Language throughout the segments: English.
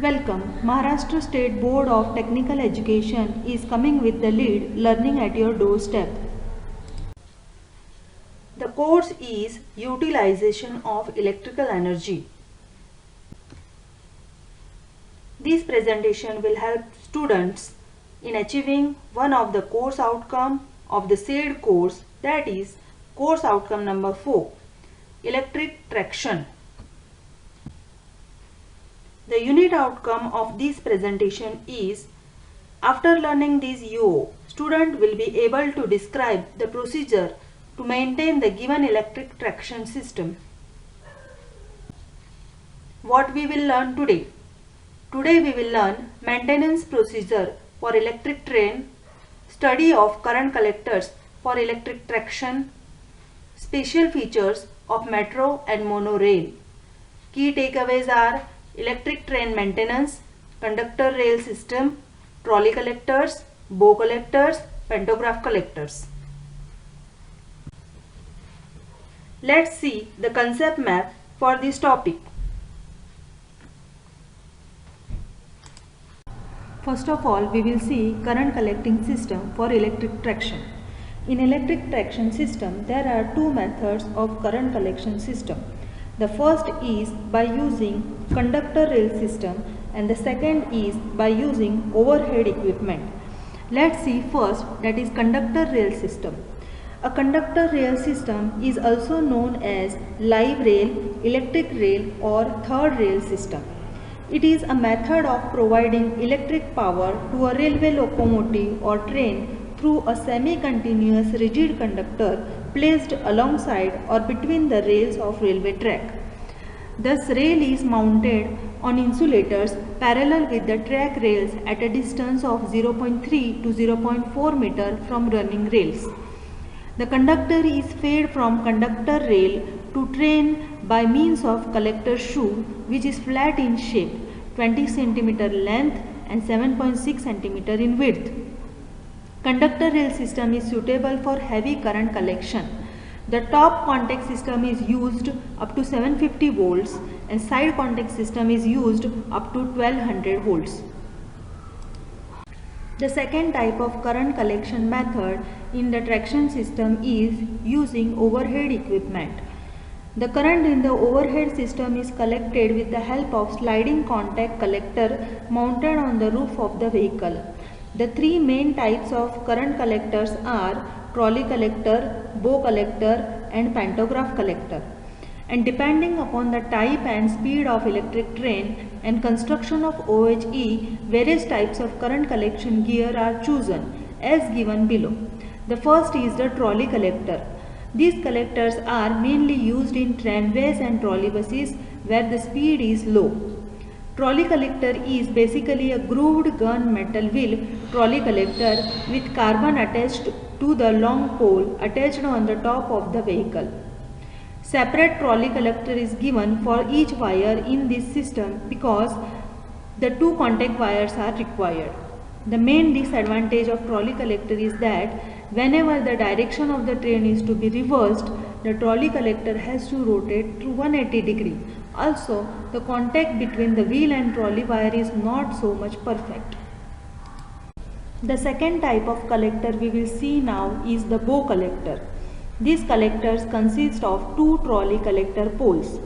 Welcome. Maharashtra State Board of Technical Education is coming with the lead Learning at Your Doorstep. The course is Utilization of Electrical Energy. This presentation will help students in achieving one of the course outcome of the said course, that is course outcome number 4, Electric Traction. The unit outcome of this presentation is, after learning this UO, student will be able to describe the procedure to maintain the given electric traction system. What we will learn today? Today we will learn maintenance procedure for electric train, study of current collectors for electric traction, special features of metro and monorail. Key takeaways are electric train maintenance, conductor rail system, trolley collectors, bow collectors, pantograph collectors. Let's see the concept map for this topic. First of all, we will see current collecting system for electric traction. In electric traction system, there are two methods of current collection system. The first is by using conductor rail system and the second is by using overhead equipment. Let's see first, that is conductor rail system. A conductor rail system is also known as live rail, electric rail or third rail system. It is a method of providing electric power to a railway locomotive or train through a semi-continuous rigid conductor placed alongside or between the rails of railway track. Thus, rail is mounted on insulators parallel with the track rails at a distance of 0.3 to 0.4 meter from running rails. The conductor is fed from conductor rail to train by means of collector shoe, which is flat in shape, 20 cm length and 7.6 cm in width. Conductor rail system is suitable for heavy current collection. The top contact system is used up to 750 volts and side contact system is used up to 1200 volts. The second type of current collection method in the traction system is using overhead equipment. The current in the overhead system is collected with the help of sliding contact collector mounted on the roof of the vehicle. The three main types of current collectors are trolley collector, bow collector and pantograph collector. And depending upon the type and speed of electric train and construction of OHE, various types of current collection gear are chosen as given below. The first is the trolley collector. These collectors are mainly used in tramways and trolleybuses where the speed is low. Trolley collector is basically a grooved gun metal wheel trolley collector with carbon attached to the long pole attached on the top of the vehicle. Separate trolley collector is given for each wire in this system because the two contact wires are required. The main disadvantage of trolley collector is that whenever the direction of the train is to be reversed, the trolley collector has to rotate to 180 degree. Also, the contact between the wheel and trolley wire is not so much perfect. The second type of collector we will see now is the bow collector. These collectors consist of two trolley collector poles,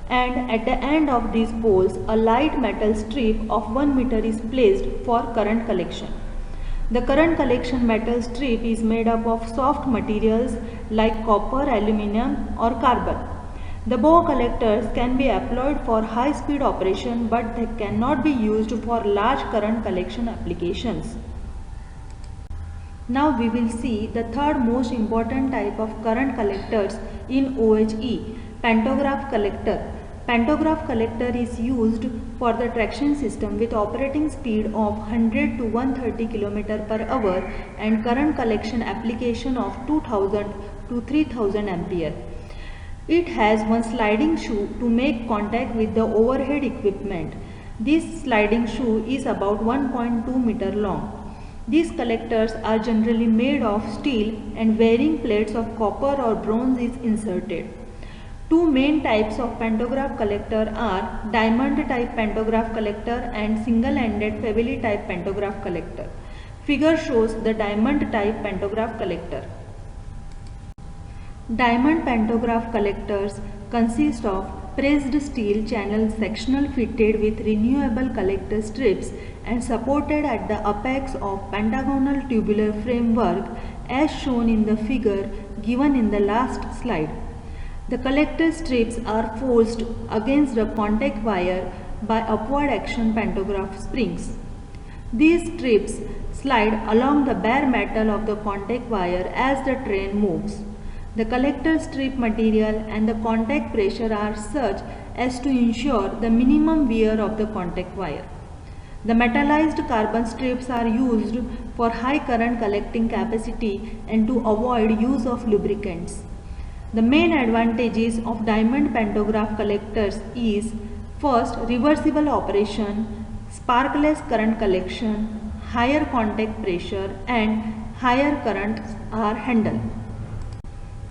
and at the end of these poles a light metal strip of 1 meter is placed for current collection. The current collection metal strip is made up of soft materials like copper, aluminum or carbon. The bow collectors can be employed for high speed operation, but they cannot be used for large current collection applications. Now we will see the third most important type of current collectors in OHE, pantograph collector. Pantograph collector is used for the traction system with operating speed of 100 to 130 km per hour and current collection application of 2000 to 3000 ampere. It has one sliding shoe to make contact with the overhead equipment. This sliding shoe is about 1.2 meter long. These collectors are generally made of steel and varying plates of copper or bronze is inserted. Two main types of pantograph collector are diamond type pantograph collector and single-ended Feveli type pantograph collector. Figure shows the diamond type pantograph collector. Diamond pantograph collectors consist of pressed steel channel sectional fitted with renewable collector strips and supported at the apex of pentagonal tubular framework as shown in the figure given in the last slide. The collector strips are forced against the contact wire by upward action pantograph springs. These strips slide along the bare metal of the contact wire as the train moves. The collector strip material and the contact pressure are such as to ensure the minimum wear of the contact wire. The metallized carbon strips are used for high current collecting capacity and to avoid use of lubricants. The main advantages of diamond pantograph collectors is first, reversible operation, sparkless current collection, higher contact pressure and higher currents are handled.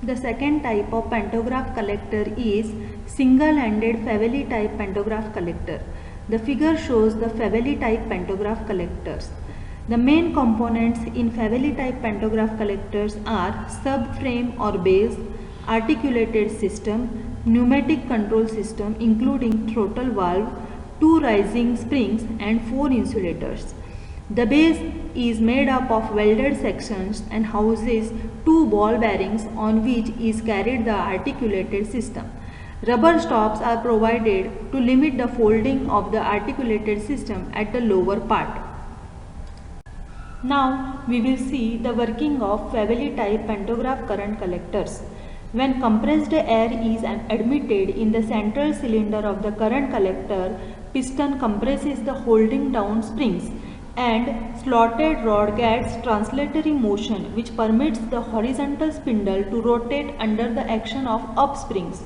The second type of pantograph collector is single-ended Feveli type pantograph collector. The figure shows the Feveli type pantograph collectors. The main components in Feveli type pantograph collectors are subframe or base, articulated system, pneumatic control system including throttle valve, 2 rising springs and 4 insulators. The base is made up of welded sections and houses 2 ball bearings on which is carried the articulated system. Rubber stops are provided to limit the folding of the articulated system at the lower part. Now we will see the working of Feveli type pantograph current collectors. When compressed air is admitted in the central cylinder of the current collector, piston compresses the holding down springs and slotted rod gets translatory motion which permits the horizontal spindle to rotate under the action of up springs.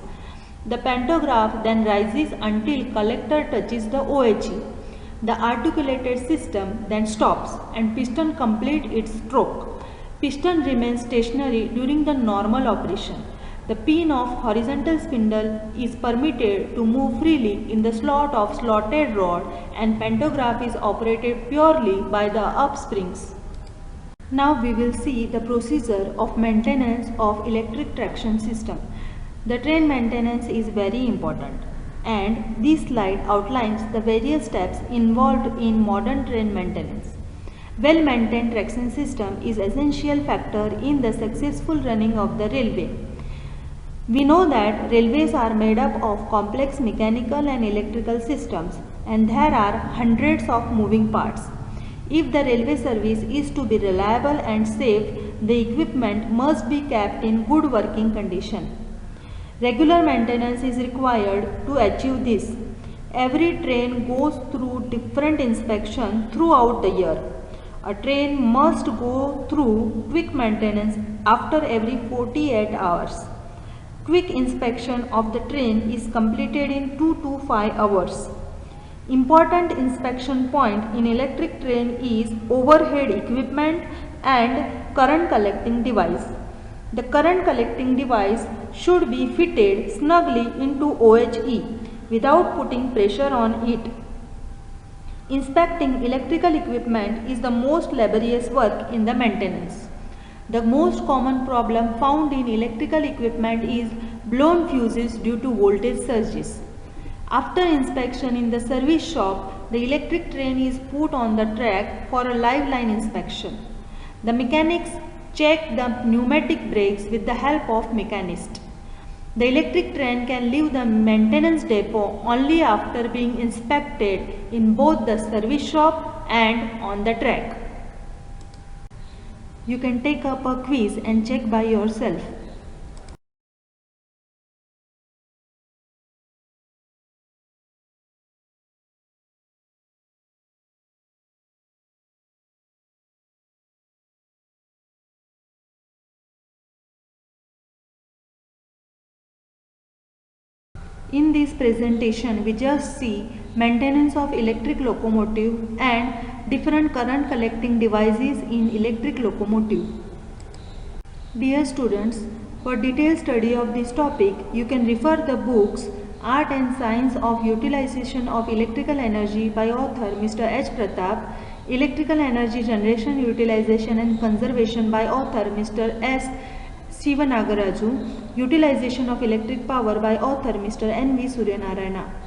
The pantograph then rises until collector touches the OHE. The articulated system then stops and piston completes its stroke. Piston remains stationary during the normal operation. The pin of horizontal spindle is permitted to move freely in the slot of slotted rod and pantograph is operated purely by the up springs. Now we will see the procedure of maintenance of electric traction system. The train maintenance is very important and this slide outlines the various steps involved in modern train maintenance. Well-maintained traction system is an essential factor in the successful running of the railway. We know that railways are made up of complex mechanical and electrical systems and there are hundreds of moving parts. If the railway service is to be reliable and safe, the equipment must be kept in good working condition. Regular maintenance is required to achieve this. Every train goes through different inspections throughout the year. A train must go through quick maintenance after every 48 hours. Quick inspection of the train is completed in 2 to 5 hours. Important inspection point in electric train is overhead equipment and current collecting device. The current collecting device should be fitted snugly into OHE without putting pressure on it. Inspecting electrical equipment is the most laborious work in the maintenance. The most common problem found in electrical equipment is blown fuses due to voltage surges. After inspection in the service shop, the electric train is put on the track for a live line inspection. The mechanics check the pneumatic brakes with the help of mechanist. The electric train can leave the maintenance depot only after being inspected in both the service shop and on the track. You can take up a quiz and check by yourself. In this presentation, we just see maintenance of electric locomotive and different current collecting devices in electric locomotive. Dear students, For detailed study of this topic, you can refer the books Art and Science of Utilization of Electrical Energy by author Mr. H. Pratap, Electrical Energy Generation, Utilization and Conservation by author Mr. S. Sivanagaraju, Utilization of Electric Power by author Mr. N. V. Suryanarayana.